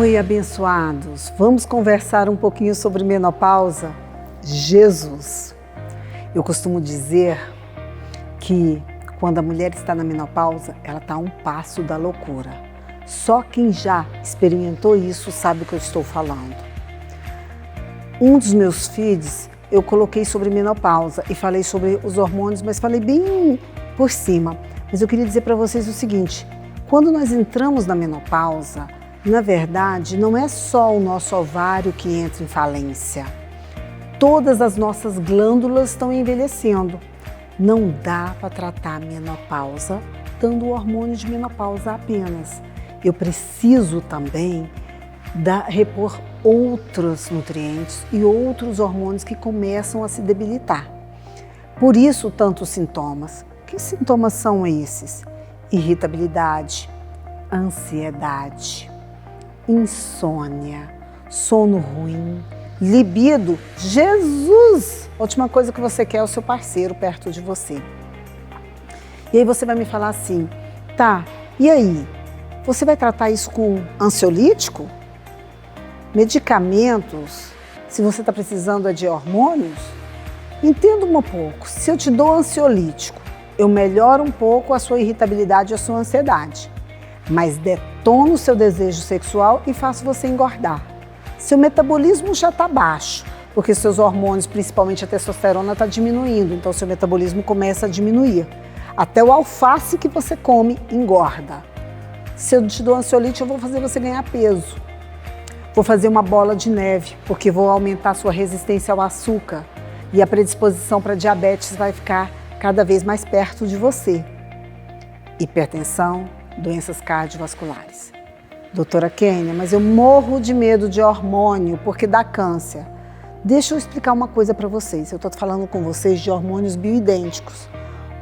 Oi, abençoados! Vamos conversar um pouquinho sobre menopausa? Jesus! Eu costumo dizer que quando a mulher está na menopausa, ela está a um passo da loucura. Só quem já experimentou isso sabe o que eu estou falando. Um dos meus feeds eu coloquei sobre menopausa e falei sobre os hormônios, mas falei bem por cima. Mas eu queria dizer para vocês o seguinte, quando nós entramos na menopausa, na verdade, não é só o nosso ovário que entra em falência. Todas as nossas glândulas estão envelhecendo. Não dá para tratar a menopausa dando o hormônio de menopausa apenas. Eu preciso também repor outros nutrientes e outros hormônios que começam a se debilitar. Por isso, tantos sintomas. Que sintomas são esses? Irritabilidade, ansiedade, insônia, sono ruim, libido. Jesus! A última coisa que você quer é o seu parceiro perto de você. E aí você vai me falar assim, tá, e aí? Você vai tratar isso com ansiolítico? Medicamentos? Se você está precisando é de hormônios? Entenda um pouco, se eu te dou ansiolítico, eu melhoro um pouco a sua irritabilidade e a sua ansiedade, mas detono o seu desejo sexual e faço você engordar. Seu metabolismo já está baixo, porque seus hormônios, principalmente a testosterona, está diminuindo, então seu metabolismo começa a diminuir. Até o alface que você come engorda. Se eu te dou ansiolítico, eu vou fazer você ganhar peso. Vou fazer uma bola de neve, porque vou aumentar a sua resistência ao açúcar e a predisposição para diabetes vai ficar cada vez mais perto de você. Hipertensão, doenças cardiovasculares. Doutora Kênia, mas eu morro de medo de hormônio porque dá câncer. Deixa eu explicar uma coisa para vocês. Eu estou falando com vocês de hormônios bioidênticos.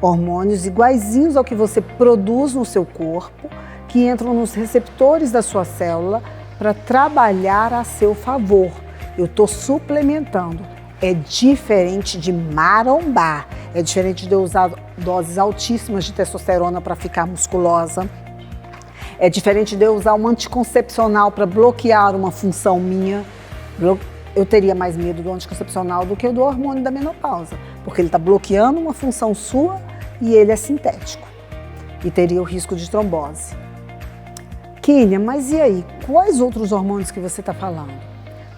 Hormônios iguaizinhos ao que você produz no seu corpo, que entram nos receptores da sua célula para trabalhar a seu favor. Eu estou suplementando. É diferente de marombar. É diferente de eu usar doses altíssimas de testosterona para ficar musculosa. É diferente de eu usar um anticoncepcional para bloquear uma função minha. Eu teria mais medo do anticoncepcional do que do hormônio da menopausa, porque ele está bloqueando uma função sua e ele é sintético. E teria o risco de trombose. Kênia, mas e aí? Quais outros hormônios que você está falando?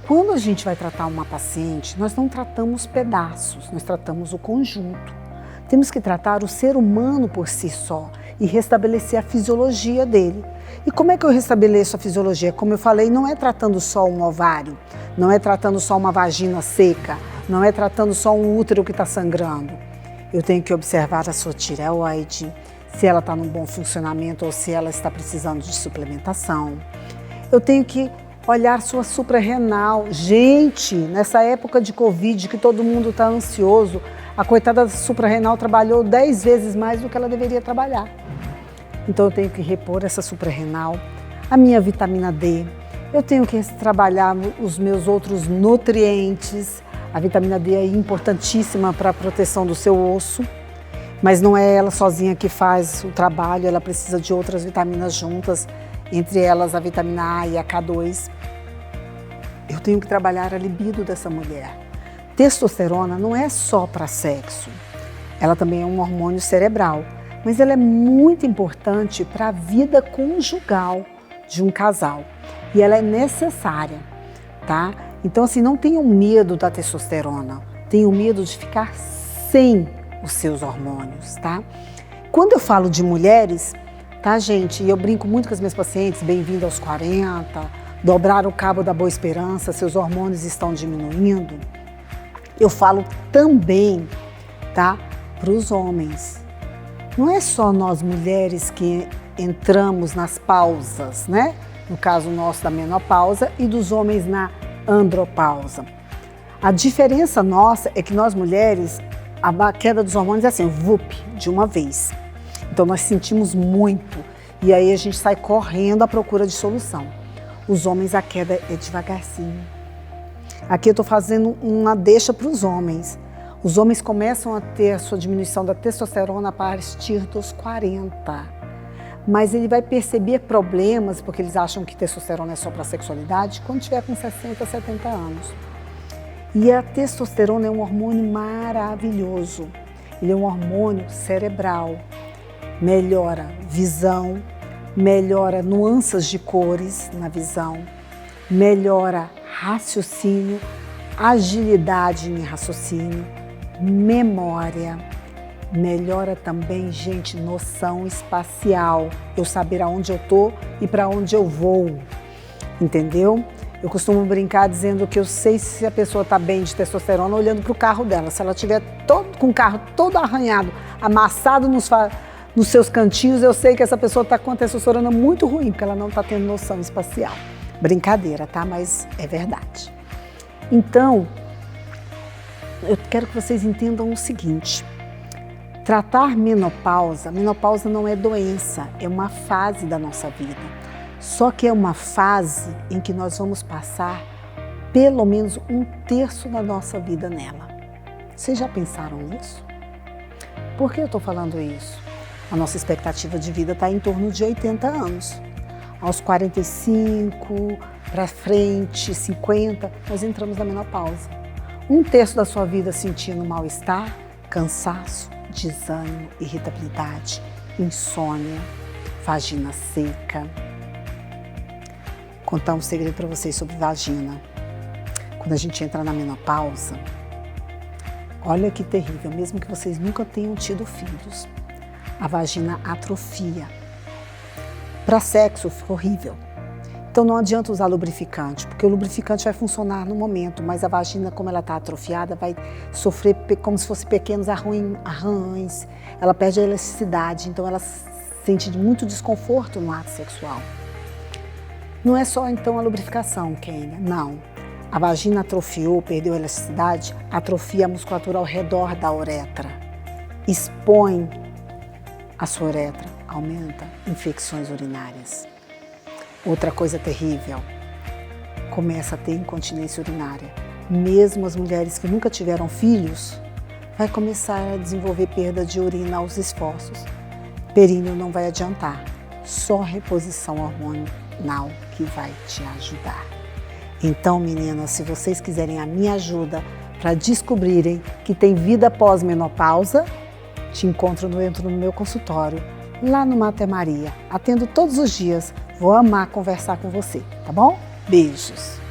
Quando a gente vai tratar uma paciente, nós não tratamos pedaços, nós tratamos o conjunto. Temos que tratar o ser humano por si só e restabelecer a fisiologia dele. E como é que eu restabeleço a fisiologia? Como eu falei, não é tratando só um ovário, não é tratando só uma vagina seca, não é tratando só um útero que está sangrando. Eu tenho que observar a sua tireoide, se ela está num bom funcionamento ou se ela está precisando de suplementação. Eu tenho que olhar sua suprarrenal. Gente, nessa época de Covid que todo mundo está ansioso, a coitada da suprarrenal trabalhou 10 vezes mais do que ela deveria trabalhar. Então eu tenho que repor essa suprarrenal, a minha vitamina D, eu tenho que trabalhar os meus outros nutrientes. A vitamina D é importantíssima para a proteção do seu osso, mas não é ela sozinha que faz o trabalho, ela precisa de outras vitaminas juntas, entre elas a vitamina A e a K2. Eu tenho que trabalhar a libido dessa mulher. Testosterona não é só para sexo, ela também é um hormônio cerebral, mas ela é muito importante para a vida conjugal de um casal e ela é necessária, tá? Então assim, não tenham medo da testosterona, tenham medo de ficar sem os seus hormônios, tá? Quando eu falo de mulheres, tá gente, e eu brinco muito com as minhas pacientes, bem-vindo aos 40, dobrar o cabo da boa esperança, seus hormônios estão diminuindo. Eu falo também, tá, para os homens. Não é só nós mulheres que entramos nas pausas, né? No caso nosso da menopausa e dos homens na andropausa. A diferença nossa é que nós mulheres, a queda dos hormônios é assim, vup, de uma vez. Então nós sentimos muito e aí a gente sai correndo à procura de solução. Os homens, a queda é devagarzinho. Aqui eu estou fazendo uma deixa para os homens. Os homens começam a ter a sua diminuição da testosterona a partir dos 40. mas ele vai perceber problemas, porque eles acham que testosterona é só para sexualidade, quando tiver com 60, 70 anos. E a testosterona é um hormônio maravilhoso. Ele é um hormônio cerebral, melhora visão, melhora nuances de cores na visão, melhora raciocínio, agilidade em raciocínio, memória, melhora também, gente, noção espacial, eu saber aonde eu estou e para onde eu vou, entendeu? Eu costumo brincar dizendo que eu sei se a pessoa está bem de testosterona olhando para o carro dela. Se ela tiver com o carro todo arranhado, amassado nos seus cantinhos, eu sei que essa pessoa está com a testosterona muito ruim, porque ela não está tendo noção espacial. Brincadeira, tá? Mas é verdade. Então, eu quero que vocês entendam o seguinte. Tratar menopausa não é doença, é uma fase da nossa vida. Só que é uma fase em que nós vamos passar pelo menos 1/3 da nossa vida nela. Vocês já pensaram nisso? Por que eu estou falando isso? A nossa expectativa de vida está em torno de 80 anos. Aos 45, para frente, 50, nós entramos na menopausa. 1/3 da sua vida sentindo mal-estar, cansaço, desânimo, irritabilidade, insônia, vagina seca. Contar um segredo para vocês sobre vagina. Quando a gente entra na menopausa, olha que terrível, mesmo que vocês nunca tenham tido filhos, a vagina atrofia. Para sexo fica horrível. Então não adianta usar lubrificante, porque o lubrificante vai funcionar no momento, mas a vagina, como ela está atrofiada, vai sofrer como se fossem pequenos arranhões, ela perde a elasticidade, então ela sente muito desconforto no ato sexual. Não é só então a lubrificação, Kênia, não. A vagina atrofiou, perdeu a elasticidade, atrofia a musculatura ao redor da uretra, expõe a sua uretra, aumenta infecções urinárias. Outra coisa terrível, começa a ter incontinência urinária. Mesmo as mulheres que nunca tiveram filhos, vai começar a desenvolver perda de urina aos esforços. Períneo não vai adiantar, só reposição hormonal que vai te ajudar. Então, meninas, se vocês quiserem a minha ajuda para descobrirem que tem vida pós-menopausa, te entro no meu consultório, lá no Mater Maria. Atendo todos os dias, vou amar conversar com você, tá bom? Beijos!